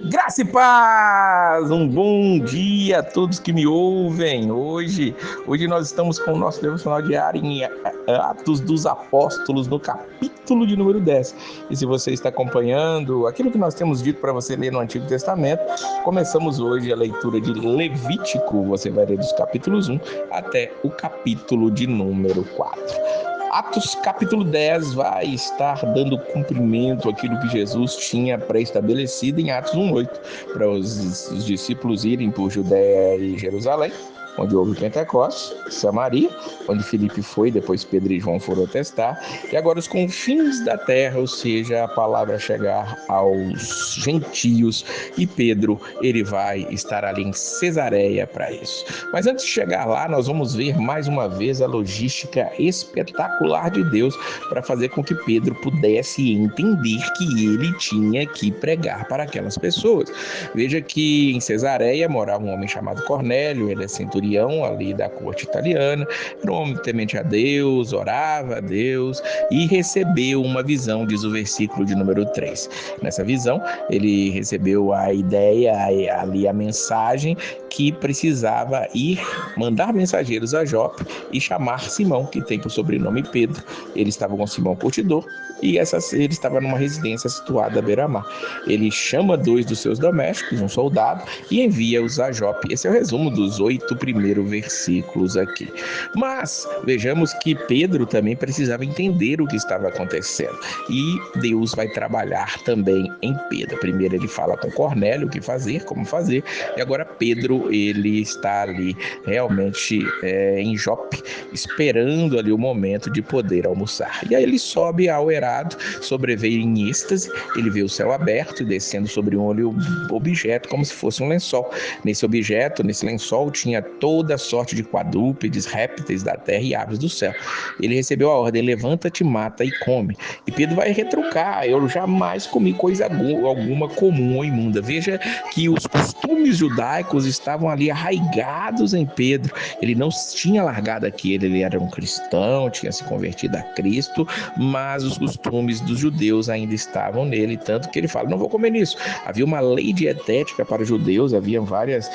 Graça e paz! Um bom dia a todos que me ouvem. Hoje nós estamos com o nosso devocional diário em Atos dos Apóstolos, no capítulo de número 10. E se você está acompanhando aquilo que nós temos dito para você ler no Antigo Testamento, começamos hoje a leitura de Levítico. Você vai ler dos capítulos 1 até o capítulo de número 4. Atos capítulo 10 vai estar dando cumprimento àquilo que Jesus tinha pré-estabelecido em Atos 1:8, para os discípulos irem por Judéia e Jerusalém, onde houve Pentecostes, Samaria, onde Filipe foi, depois Pedro e João foram testar, e agora os confins da terra, ou seja, a palavra chegar aos gentios, e Pedro, ele vai estar ali em Cesareia para isso. Mas antes de chegar lá, nós vamos ver mais uma vez a logística espetacular de Deus para fazer com que Pedro pudesse entender que ele tinha que pregar para aquelas pessoas. Veja que em Cesareia morava um homem chamado Cornélio, ele é centurião ali da corte italiana, era um homem temente a Deus, orava a Deus e recebeu uma visão, diz o versículo de número 3. Nessa visão, ele recebeu a ideia, ali a mensagem que precisava mandar mensageiros a Jope e chamar Simão, que tem por sobrenome Pedro. Ele estava com Simão Curtidor e ele estava numa residência situada à beira-mar. Ele chama 2 dos seus domésticos, um soldado, e envia-os a Jope. Esse é o resumo dos 8 primeiros versículos aqui. Mas vejamos que Pedro também precisava entender o que estava acontecendo. E Deus vai trabalhar também em Pedro. Primeiro ele fala com Cornélio o que fazer, como fazer, e agora Pedro, ele está ali realmente em Jope, esperando ali o momento de poder almoçar. E aí ele sobe ao eirado, sobreveio em êxtase, ele vê o céu aberto e descendo sobre um objeto como se fosse um lençol. Nesse objeto, nesse lençol, tinha toda sorte de quadrúpedes, répteis da terra e aves do céu. Ele recebeu a ordem: levanta-te, mata e come. E Pedro vai retrucar: eu jamais comi coisa alguma comum ou imunda. Veja que os costumes judaicos estavam ali arraigados em Pedro. Ele não tinha largado aquilo, ele era um cristão, tinha se convertido a Cristo, mas os costumes dos judeus ainda estavam nele, tanto que ele fala: não vou comer nisso. Havia uma lei dietética para os judeus, havia vários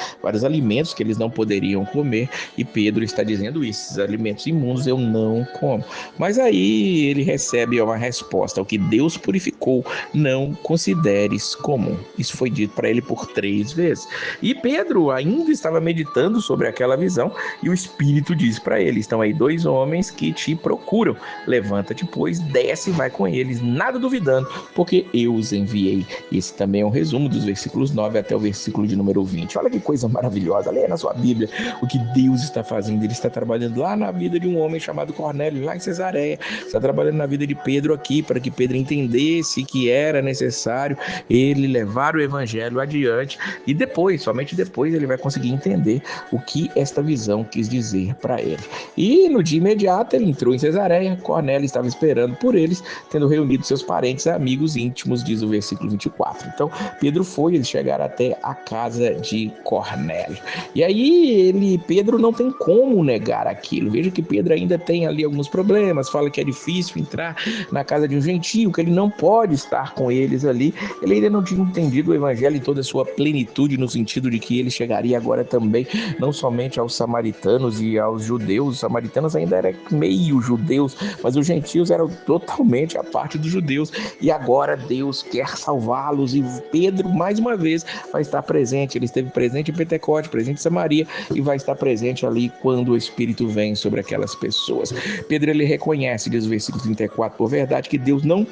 alimentos que eles não poderiam comer, e Pedro está dizendo isso: esses alimentos imundos eu não como. Mas aí ele recebe uma resposta: o que Deus purificou, não consideres comum. Isso foi dito para ele por 3 vezes. E Pedro ainda estava meditando sobre aquela visão, e o Espírito diz para ele: estão aí 2 homens que te procuram. Levanta-te, pois, desce e vai com eles, nada duvidando, porque eu os enviei. Esse também é um resumo dos versículos 9 até o versículo de número 20. Olha que coisa maravilhosa. Leia na sua Bíblia o que Deus está fazendo. Ele está trabalhando lá na vida de um homem chamado Cornélio, lá em Cesareia. Está trabalhando na vida de Pedro aqui, para que Pedro entendesse que era necessário ele levar o evangelho adiante, e depois, somente depois, ele vai conseguir entender o que esta visão quis dizer para ele. E no dia imediato ele entrou em Cesareia. Cornélio estava esperando por eles, tendo reunido seus parentes e amigos íntimos, diz o versículo 24. Então Pedro foi, eles chegaram até a casa de Cornélio. E aí Pedro não tem como negar aquilo. Veja que Pedro ainda tem ali alguns problemas, fala que é difícil entrar na casa de um gentio, que ele não pode estar com eles ali. Ele ainda não tinha entendido o evangelho em toda a sua plenitude, no sentido de que ele chegaria agora também não somente aos samaritanos e aos judeus. Os samaritanos ainda eram meio judeus, mas os gentios eram totalmente a parte dos judeus, e agora Deus quer salvá-los, e Pedro mais uma vez vai estar presente. Ele esteve presente em Pentecostes, presente em Samaria, e vai estar presente ali quando o Espírito vem sobre aquelas pessoas. Pedro, ele reconhece, diz o versículo 34, por verdade que Deus não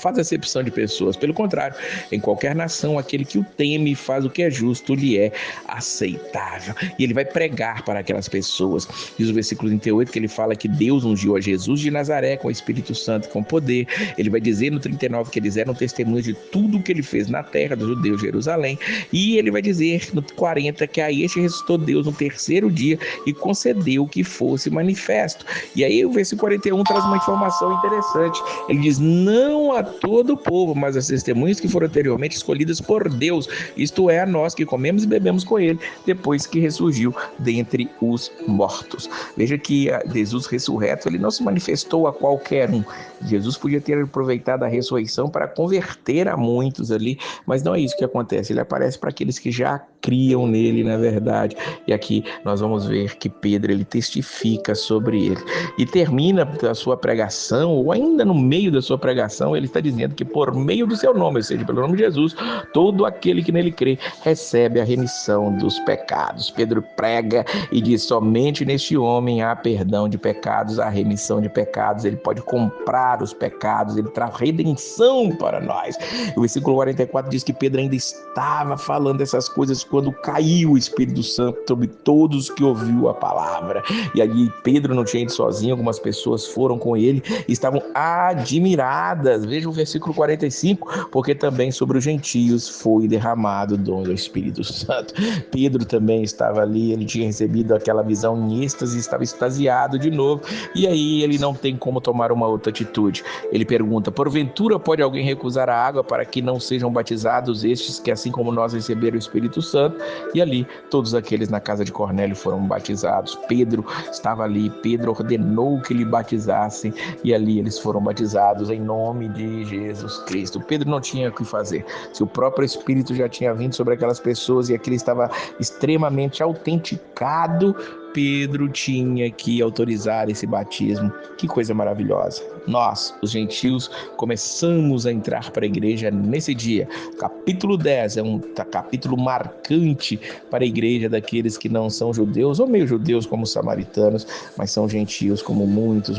faz acepção de pessoas, pelo contrário, em qualquer nação, aquele que o teme e faz o que é justo lhe é aceitável. E ele vai pregar para aquelas pessoas. Diz o versículo 38 que ele fala que Deus ungiu a Jesus de Nazaré com o Espírito Santo e com poder. Ele vai dizer no 39 que eles eram testemunhas de tudo o que ele fez na terra dos judeus, Jerusalém. E ele vai dizer no 40 que a este ressuscitou Deus no 3º dia e concedeu que fosse manifesto. E aí o versículo 41 traz uma informação interessante. Ele diz: não a todo o povo, mas as testemunhas que foram anteriormente escolhidas por Deus, isto é, a nós que comemos e bebemos com ele, depois que ressurgiu dentre os mortos. Veja que Jesus ressurreto, ele não se manifestou a qualquer um. Jesus podia ter aproveitado a ressurreição para converter a muitos ali, mas não é isso que acontece. Ele aparece para aqueles que já criam nele, na verdade. E aqui nós vamos ver que Pedro, ele testifica sobre ele. E termina a sua pregação, ou ainda no meio da sua pregação, ele está dizendo que por meio do seu nome, ou seja, pelo nome de Jesus, todo aquele que nele crê recebe a remissão dos pecados. Pedro prega e diz: somente neste homem há perdão de pecados, há remissão de pecados, ele pode comprar os pecados, ele traz redenção para nós. O versículo 44 diz que Pedro ainda estava falando essas coisas quando caiu o Espírito Santo sobre todos que ouviu a palavra. E ali Pedro não tinha ido sozinho, algumas pessoas foram com ele e estavam admiradas. Veja o versículo 45, porque também sobre os gentios foi derramado o dom do Espírito Santo. Pedro também estava ali, ele tinha recebido aquela visão em êxtase, estava extasiado de novo, e aí ele não tem como tomar uma outra atitude. Ele pergunta: porventura pode alguém recusar a água para que não sejam batizados estes que assim como nós receberam o Espírito Santo? E ali todos aqueles na casa de Cornélio foram batizados. Pedro estava ali, Pedro ordenou que lhe batizassem e ali eles foram batizados em nome de Jesus Cristo. Pedro não tinha o que fazer. Se o próprio Espírito já tinha vindo sobre aquelas pessoas e aquele estava extremamente autenticado, Pedro tinha que autorizar esse batismo. Que coisa maravilhosa. Nós, os gentios, começamos a entrar para a igreja nesse dia. Capítulo 10 é um capítulo marcante para a igreja daqueles que não são judeus, ou meio judeus como os samaritanos, mas são gentios como muitos.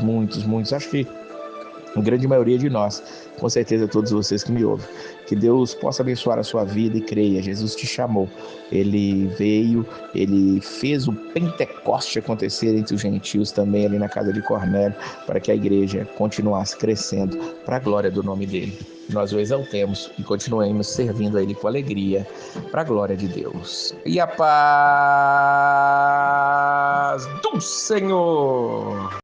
Acho que a grande maioria de nós, com certeza todos vocês que me ouvem. Que Deus possa abençoar a sua vida e creia, Jesus te chamou. Ele veio, ele fez o Pentecoste acontecer entre os gentios também ali na casa de Cornélio, para que a igreja continuasse crescendo para a glória do nome dele. Nós o exaltemos e continuemos servindo a ele com alegria para a glória de Deus. E a paz do Senhor!